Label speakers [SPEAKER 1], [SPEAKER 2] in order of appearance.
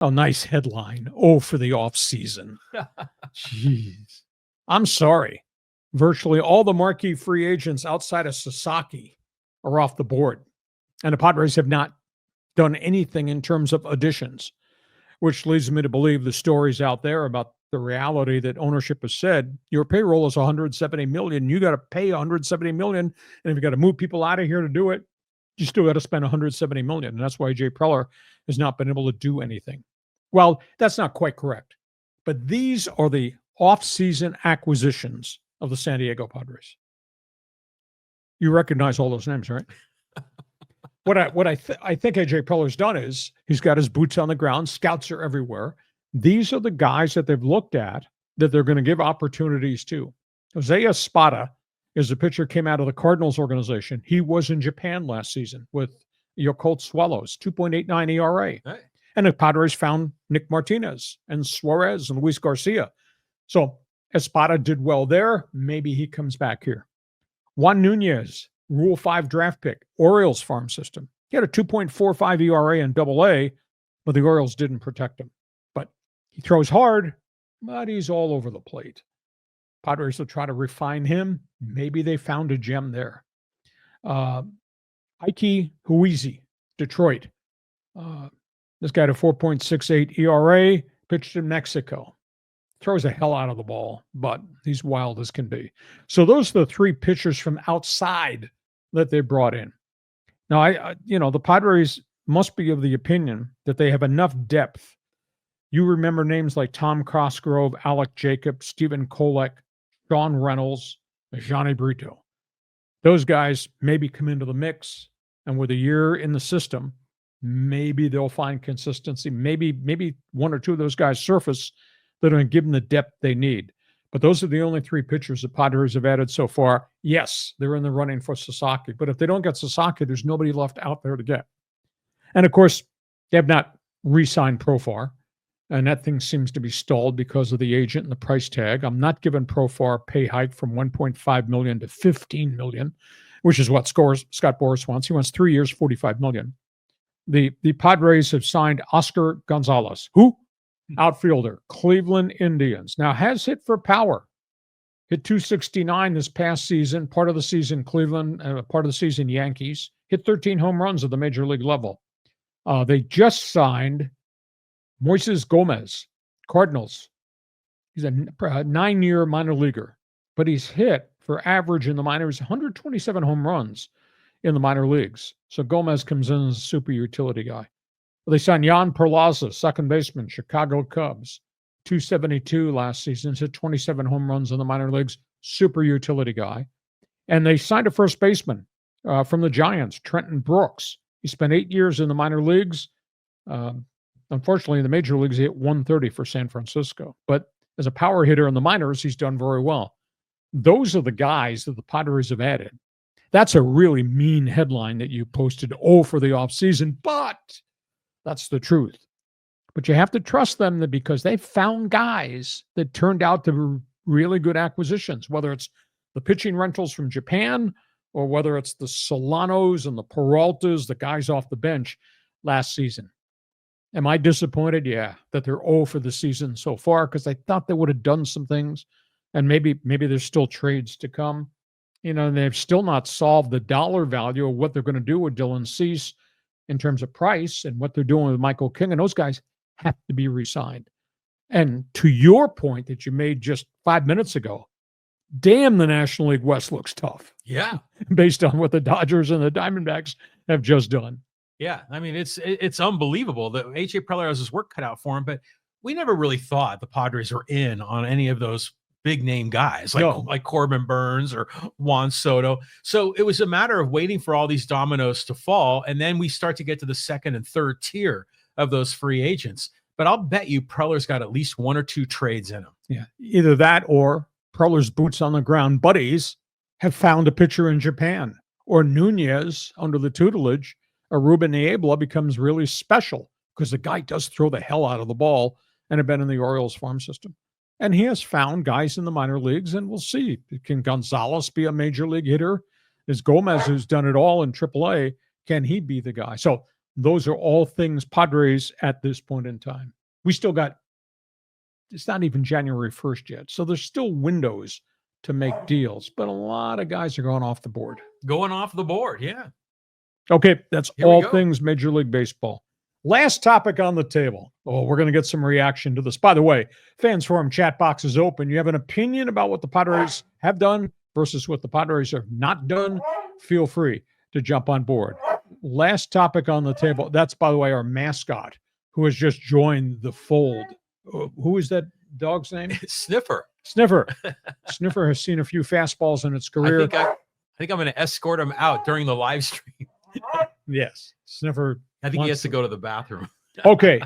[SPEAKER 1] Oh, nice headline. Oh, for the offseason. Jeez. I'm sorry. Virtually all the marquee free agents outside of Sasaki are off the board. And the Padres have not done anything in terms of additions, which leads me to believe the stories out there about the reality that ownership has said your payroll is 170 million. You got to pay 170 million. And if you got to move people out of here to do it, you still got to spend 170 million. And that's why Jay Preller has not been able to do anything. Well, that's not quite correct. But these are the off-season acquisitions of the San Diego Padres. You recognize all those names, right? I think AJ Preller's done is he's got his boots on the ground. Scouts are everywhere. These are the guys that they've looked at that they're going to give opportunities to. Jose Espada is a pitcher came out of the Cardinals organization. He was in Japan last season with Yakult Swallows, 2.89 ERA.
[SPEAKER 2] Hey.
[SPEAKER 1] And the Padres found Nick Martinez and Suarez and Luis Garcia. So Espada did well there. Maybe he comes back here. Juan Nunez, Rule 5 draft pick, Orioles farm system. He had a 2.45 ERA in AA, but the Orioles didn't protect him. But he throws hard, but he's all over the plate. Padres will try to refine him. Maybe they found a gem there. Ike Huizi, Detroit. This guy had a 4.68 ERA, pitched in Mexico. Throws the hell out of the ball, but he's wild as can be. So those are the three pitchers from outside that they brought in. Now, the Padres must be of the opinion that they have enough depth. You remember names like Tom Cosgrove, Alec Jacobs, Stephen Kolek, Sean Reynolds, Johnny Brito. Those guys maybe come into the mix, and with a year in the system, maybe they'll find consistency. Maybe one or two of those guys surface that are going to give them the depth they need. But those are the only three pitchers the Padres have added so far. Yes, they're in the running for Sasaki, but if they don't get Sasaki, there's nobody left out there to get. And of course, they have not re-signed Profar, and that thing seems to be stalled because of the agent and the price tag. I'm not giving Profar pay hike from $1.5 million to $15 million, which is what Scott Boras wants. He wants 3 years, $45 million. The Padres have signed Oscar Gonzalez, who? Outfielder, Cleveland Indians. Now has hit for power. Hit 269 this past season, part of the season Cleveland, part of the season Yankees. Hit 13 home runs at the major league level. They just signed Moises Gomez, Cardinals. He's a 9-year minor leaguer, but he's hit for average in the minors 127 home runs in the minor leagues. So Gomez comes in as a super utility guy. They signed Jan Perlaza, second baseman, Chicago Cubs. 272 last season, hit 27 home runs in the minor leagues, super utility guy. And they signed a first baseman from the Giants, Trenton Brooks. He spent 8 years in the minor leagues. Unfortunately, in the major leagues, he hit 130 for San Francisco. But as a power hitter in the minors, he's done very well. Those are the guys that the Padres have added. That's a really mean headline that you posted, for the offseason, but that's the truth. But you have to trust them because they found guys that turned out to be really good acquisitions, whether it's the pitching rentals from Japan or whether it's the Solanos and the Peraltas, the guys off the bench last season. Am I disappointed? Yeah, that they're 0 for the season so far because I thought they would have done some things, and maybe there's still trades to come. And they've still not solved the dollar value of what they're going to do with Dylan Cease in terms of price and what they're doing with Michael King. And those guys have to be re-signed. And to your point that you made just 5 minutes ago, damn, the National League West looks tough.
[SPEAKER 2] Yeah.
[SPEAKER 1] Based on what the Dodgers and the Diamondbacks have just done.
[SPEAKER 2] Yeah. I mean, it's unbelievable that A.J. Preller has his work cut out for him, but we never really thought the Padres were in on any of those big name guys like Corbin Burns or Juan Soto. So it was a matter of waiting for all these dominoes to fall. And then we start to get to the second and third tier of those free agents. But I'll bet you Preller's got at least 1 or 2 trades in him.
[SPEAKER 1] Yeah. Either that or Preller's boots on the ground buddies have found a pitcher in Japan, or Nunez under the tutelage of Ruben Niebla becomes really special because the guy does throw the hell out of the ball and have been in the Orioles farm system. And he has found guys in the minor leagues, and we'll see. Can Gonzalez be a major league hitter? Is Gomez, who's done it all in AAA, can he be the guy? So those are all things Padres at this point in time. We still got, it's not even January 1st yet. So there's still windows to make deals, but a lot of guys are going off the board.
[SPEAKER 2] Going off the board, yeah.
[SPEAKER 1] Okay, that's
[SPEAKER 2] Here we
[SPEAKER 1] all
[SPEAKER 2] go.
[SPEAKER 1] things Major League Baseball. Last topic on the table. Oh, we're going to get some reaction to this. By the way, Fans Forum chat box is open. You have an opinion about what the Padres have done versus what the Padres have not done, feel free to jump on board. Last topic on the table. That's, by the way, our mascot who has just joined the fold. Who is that dog's name?
[SPEAKER 2] Sniffer.
[SPEAKER 1] Sniffer. Sniffer has seen a few fastballs in its career.
[SPEAKER 2] I think I'm going to escort him out during the live stream.
[SPEAKER 1] Yes. Sniffer.
[SPEAKER 2] I think he has to go to the bathroom.
[SPEAKER 1] Okay.